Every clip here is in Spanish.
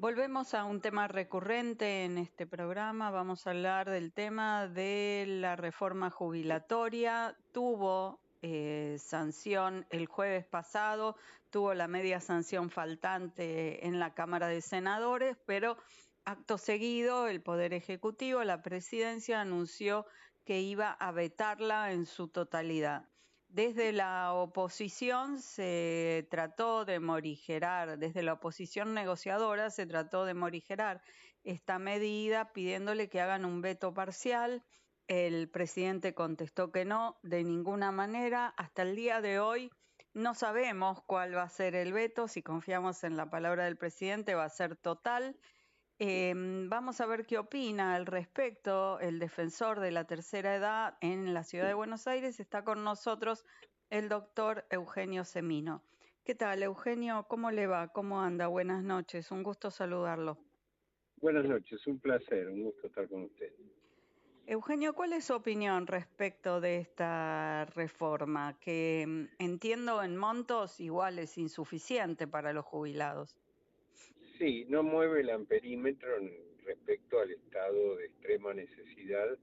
Volvemos a un tema recurrente en este programa. Vamos a hablar del tema de la reforma jubilatoria. Tuvo sanción el jueves pasado, tuvo la media sanción faltante en la Cámara de Senadores, pero acto seguido el Poder Ejecutivo, la Presidencia, anunció que iba a vetarla en su totalidad. Desde la oposición se trató de morigerar, desde la oposición negociadora se trató de morigerar esta medida pidiéndole que hagan un veto parcial. El presidente contestó que no, de ninguna manera. Hasta el día de hoy no sabemos cuál va a ser el veto. Si confiamos en la palabra del presidente, va a ser total. Vamos a ver qué opina al respecto el defensor de la tercera edad en la ciudad de Buenos Aires. Está con nosotros el doctor Eugenio Semino. ¿Qué tal, Eugenio? ¿Cómo le va? ¿Cómo anda? Buenas noches. Un gusto saludarlo. Buenas noches, un placer, un gusto estar con usted. Eugenio, ¿cuál es su opinión respecto de esta reforma? Que entiendo en montos igual es insuficiente para los jubilados. Sí, no mueve el amperímetro respecto al estado de extrema necesidad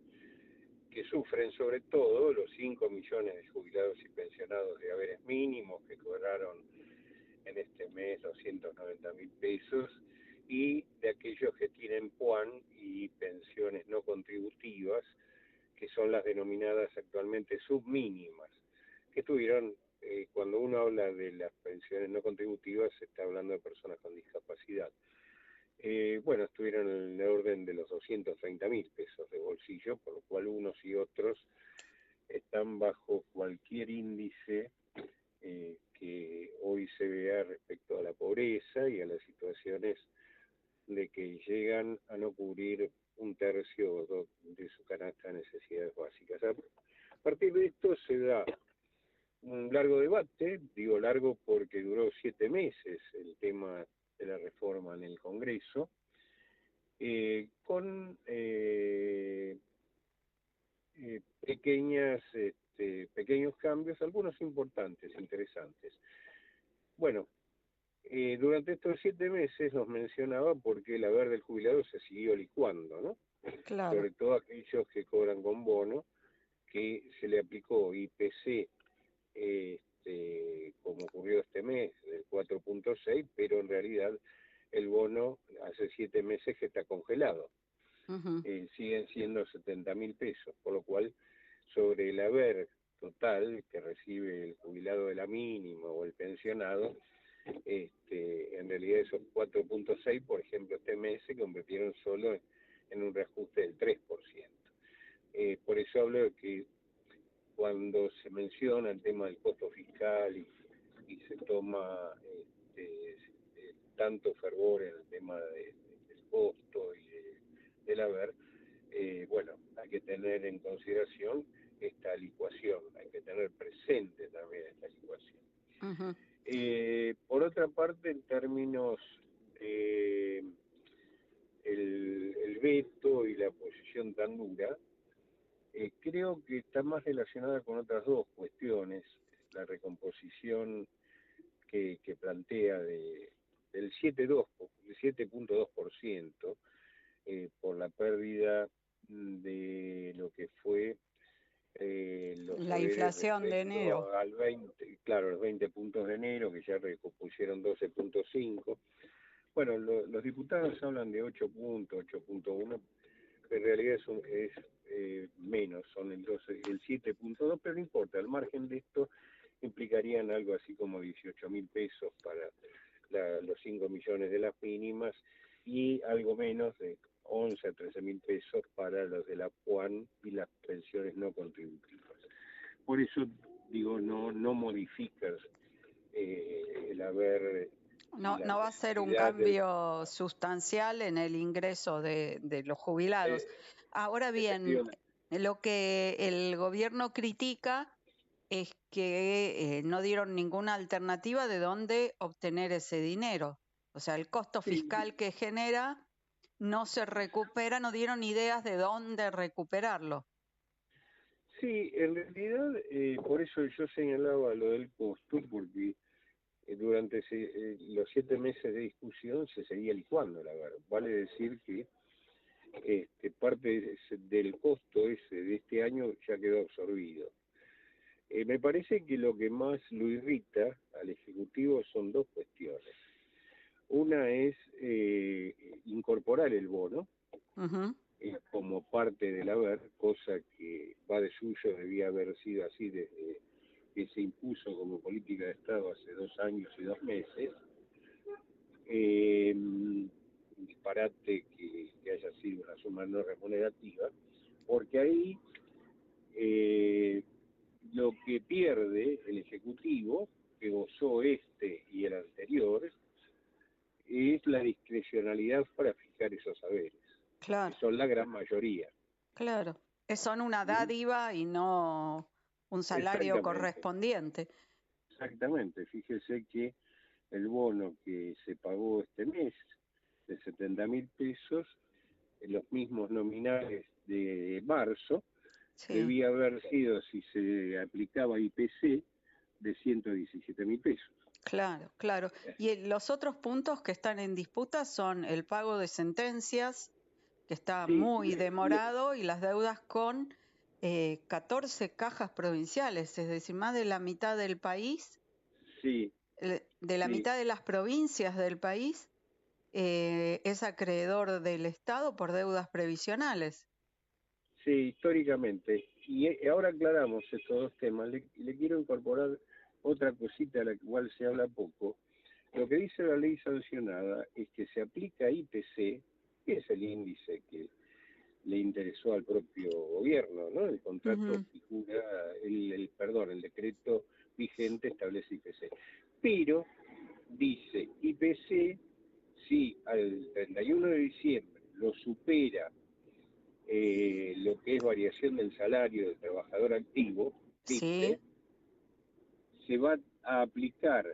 que sufren sobre todo los 5 millones de jubilados y pensionados de haberes mínimos que cobraron en este mes 290.000 pesos y de aquellos que tienen PUAN y pensiones no contributivas, que son las denominadas actualmente submínimas, que tuvieron, cuando uno habla de las pensiones no contributivas, se está hablando de personas con discapacidad. Bueno, estuvieron en el orden de los 230.000 pesos de bolsillo, por lo cual unos y otros están bajo cualquier índice que hoy se vea respecto a la pobreza y a las situaciones de que llegan a no cubrir un tercio de su canasta de necesidades básicas. A partir de esto se da un largo debate, digo largo porque duró 7 meses el tema de la reforma en el Congreso, con pequeños cambios, algunos importantes, interesantes. Bueno, durante estos 7 meses nos mencionaba porque el haber del jubilado se siguió licuando, ¿no? Claro. Sobre todo aquellos que cobran con bono, que se le aplicó IPC, como ocurrió este mes, del 4.6, pero en realidad el bono hace 7 meses que está congelado. Ujú. Siguen siendo 70.000 pesos, por lo cual sobre el haber total que recibe el jubilado de la mínima o el pensionado, en realidad esos 4.6, por ejemplo, este mes se convirtieron solo en un reajuste del 3%. Por eso hablo de que cuando se menciona el tema del costo fiscal y se toma tanto fervor en el tema del costo y del haber, bueno, hay que tener en consideración esta licuación, hay que tener presente también esta licuación. Ujú. Por otra parte, en términos de el veto y la posición tan dura, creo que está más relacionada con otras dos cuestiones, la recomposición que plantea del 7.2%, por la pérdida de lo que fue los La deberes inflación de enero. respecto al 20, claro, los 20 puntos de enero, que ya recompusieron 12.5. Bueno, los diputados hablan de 8 puntos, 8.1, en realidad es menos, son el 7.2, pero no importa, al margen de esto implicarían algo así como 18.000 pesos para los 5 millones de las mínimas y algo menos de 11 a 13.000 pesos para los de la PUAN y las pensiones no contributivas. Por eso digo, no modificas el haber y No, la no va a ser un necesidad del... cambio sustancial en el ingreso de los jubilados. Eh, Ahora bien, efectivamente. lo que el gobierno critica es que no dieron ninguna alternativa de dónde obtener ese dinero. O sea, el costo Sí, fiscal que genera no se recupera, no dieron ideas de dónde recuperarlo. sí, en realidad, por eso yo señalaba lo del costo, porque durante los 7 meses de discusión se seguía licuando la verdad. Vale decir que parte del costo ese de este año ya quedó absorbido. Me parece que lo que más lo irrita al Ejecutivo son dos cuestiones. Una es incorporar el bono como parte del haber, cosa que va de suyo, debía haber sido así desde que se impuso como política de Estado hace 2 años y 2 meses. Un disparate que haya sido una suma no remunerativa, porque ahí lo que pierde el Ejecutivo, que gozó este y el anterior, es la discrecionalidad para fijar esos saberes, Claro, que son la gran mayoría. claro. Son una dádiva y no un salario Exactamente, correspondiente. exactamente. Fíjese que el bono que se pagó este mes de 70.000 pesos, los mismos nominales de marzo, Sí, debía haber sido, si se aplicaba IPC, de 117.000 pesos. claro, claro. Y los otros puntos que están en disputa son el pago de sentencias, que está Sí, muy demorado, y las deudas con 14 cajas provinciales, es decir, más de la mitad del país, sí, de la sí, mitad de las provincias del país, es acreedor del Estado por deudas previsionales. sí, históricamente. Y ahora aclaramos estos dos temas. Le quiero incorporar otra cosita a la cual se habla poco. Lo que dice la ley sancionada es que se aplica IPC, que es el índice que le interesó al propio gobierno, ¿no? El contrato figura, el decreto vigente establece IPC. Pero dice IPC, si al 31 de diciembre lo supera lo que es variación del salario del trabajador activo, Sí. dice, se va a aplicar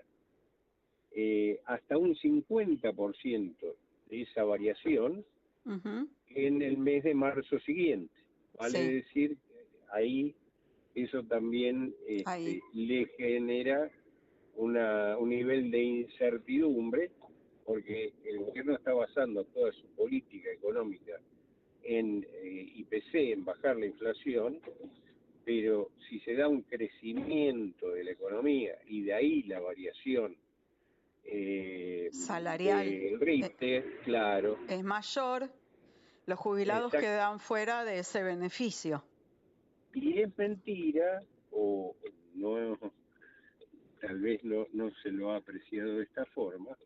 hasta un 50% de esa variación en el mes de marzo siguiente. Vale Sí, decir, ahí eso también ahí. le genera un nivel de incertidumbre, porque el gobierno está basando toda su política económica en IPC, en bajar la inflación, pero si se da un crecimiento de la economía y de ahí la variación Salarial del Richter, claro, es mayor, los jubilados exact, quedan fuera de ese beneficio. y es mentira, o no, tal vez no se lo ha apreciado de esta forma,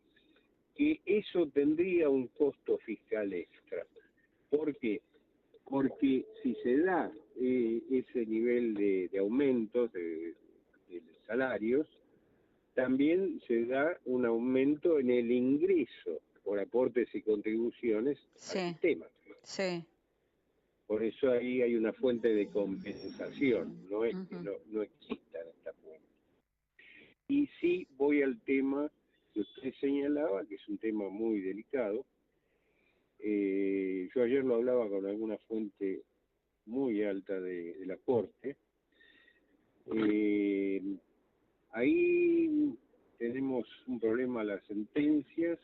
que eso tendría un costo fiscal extra. ¿Por qué? Porque si se da ese nivel de aumentos de salarios, también se da un aumento en el ingreso por aportes y contribuciones al Sí, sistema. sí. Por eso ahí hay una fuente de compensación, no es que Ujú. no exista esta fuente. Y sí voy al tema que usted señalaba, que es un tema muy delicado. Yo ayer lo hablaba con alguna fuente muy alta de la Corte. Ahí tenemos un problema, las sentencias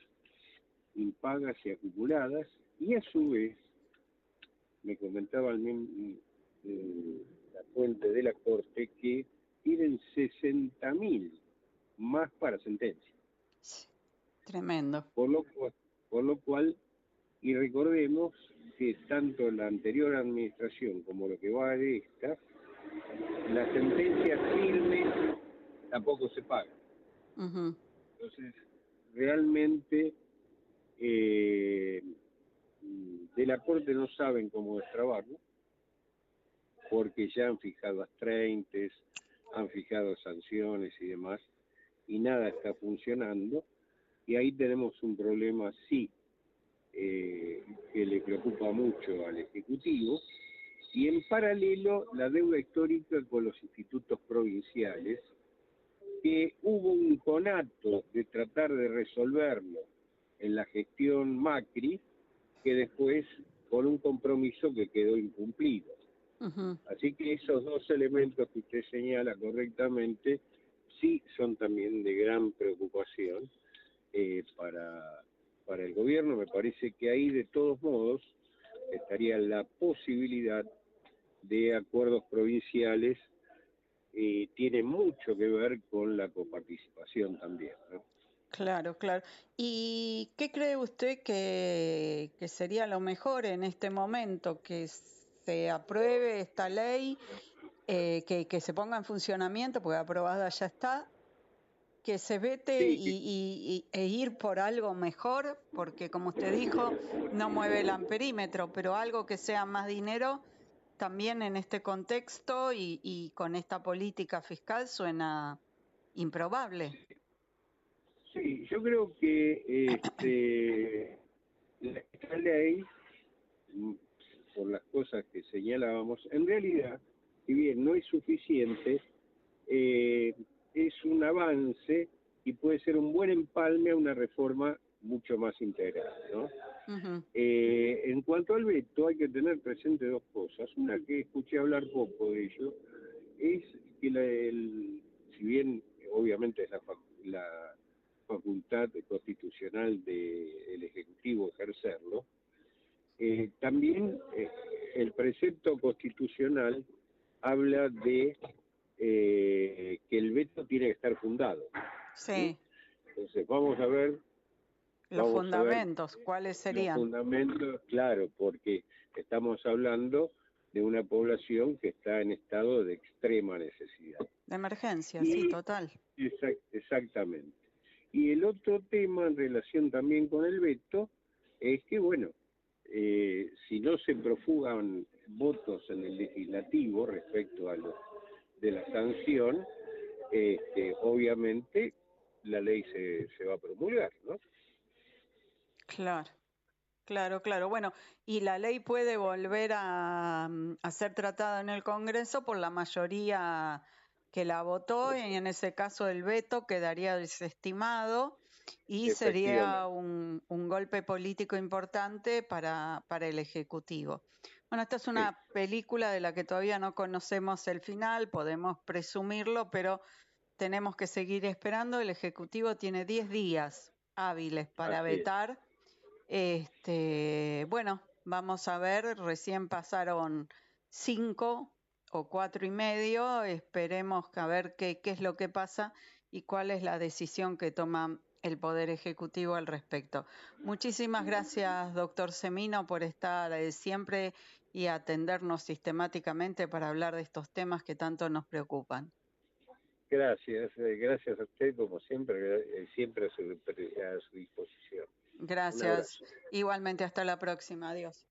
impagas y acumuladas, y a su vez, me comentaba la fuente de la Corte que tienen 60.000 más para sentencia. Sí, tremendo. Por lo cual, y recordemos que tanto la anterior administración como lo que va de esta, las sentencias firmes tampoco se pagan. Ujú. Entonces, realmente de la Corte no saben cómo destrabarlo, porque ya han fijado astreintes, han fijado sanciones y demás, y nada está funcionando, y ahí tenemos un problema, sí, que le preocupa mucho al Ejecutivo, y en paralelo la deuda histórica con los institutos provinciales, que hubo un conato de tratar de resolverlo en la gestión Macri, que después con un compromiso que quedó incumplido. Ujú. Así que esos dos elementos que usted señala correctamente sí son también de gran preocupación para el gobierno. Me parece que ahí de todos modos estaría la posibilidad de acuerdos provinciales, tiene mucho que ver con la coparticipación también, ¿no? Claro, claro. ¿Y qué cree usted que sería lo mejor en este momento? ¿Que se apruebe esta ley, que se ponga en funcionamiento, porque aprobada ya está, que se vete Sí, e ir por algo mejor? Porque como usted dijo, no mueve el amperímetro, pero algo que sea más dinero también en este contexto y con esta política fiscal suena improbable. sí, yo creo que esta ley, mm, por las cosas que señalábamos, en realidad, si bien no es suficiente, eh, es un avance y puede ser un buen empalme a una reforma mucho más integral, ¿no? Ujú. En cuanto al veto, hay que tener presente dos cosas. Una, que escuché hablar poco de ello, es que si bien obviamente es la facultad constitucional del Ejecutivo ejercerlo, también el precepto constitucional habla de que el veto tiene que estar fundado. ¿Sí? Sí, Entonces los vamos a ver fundamentos, ¿cuáles los serían? fundamentos, claro, porque estamos hablando de una población que está en estado de extrema necesidad. De emergencia, sí, Y total. exactamente. Y el otro tema en relación también con el veto es que, bueno, si no se profugan votos en el legislativo respecto a lo de la sanción, obviamente la ley se va a promulgar, ¿no? Claro, claro, claro. Bueno, y la ley puede volver a ser tratada en el Congreso por la mayoría que la votó, y en ese caso el veto quedaría desestimado y sería Efectivamente. un golpe político importante para el Ejecutivo. Bueno, esta es Sí, una película de la que todavía no conocemos el final, podemos presumirlo, pero tenemos que seguir esperando. El Ejecutivo tiene 10 días hábiles para así es. vetar. Bueno, vamos a ver, recién pasaron 5 o 4 y medio, esperemos a ver qué es lo que pasa y cuál es la decisión que toma el Poder Ejecutivo al respecto. Muchísimas gracias, doctor Semino, por estar siempre y atendernos sistemáticamente para hablar de estos temas que tanto nos preocupan. Gracias, gracias a usted como siempre, siempre a su disposición. Un Gracias. abrazo. Igualmente, hasta la próxima. Adiós.